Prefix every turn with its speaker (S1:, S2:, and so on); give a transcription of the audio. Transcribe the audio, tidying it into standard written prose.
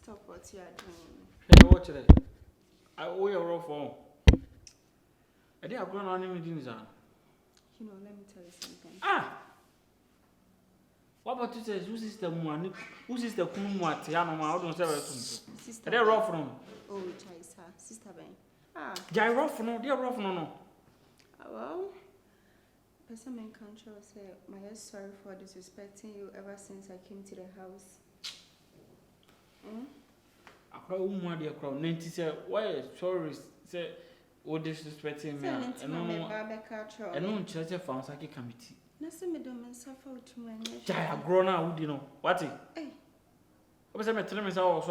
S1: Stop what you are doing.
S2: Hey, watch it. I owe you a rough phone. I did have grown on him in
S1: You know, let me tell you something.
S2: Ah! What about you say? Who's is the one? Who's is the Kumwat? Yamma, I don't say
S1: Sister.
S2: They're rough from.
S1: Oh, Chaisa, Sister Ben. Ah.
S2: Jai rough no, dear rough no.
S1: Well, person in control say, my sorry for disrespecting you ever since I came to the house.
S2: I cry one dear crowd. Nancy said, why sorry, say, what disrespecting me? And no church found Saki committee.
S1: Nothing me don't suffer to my
S2: Jai, I grown out, you know. What?
S1: Hey.
S2: What was I telling myself?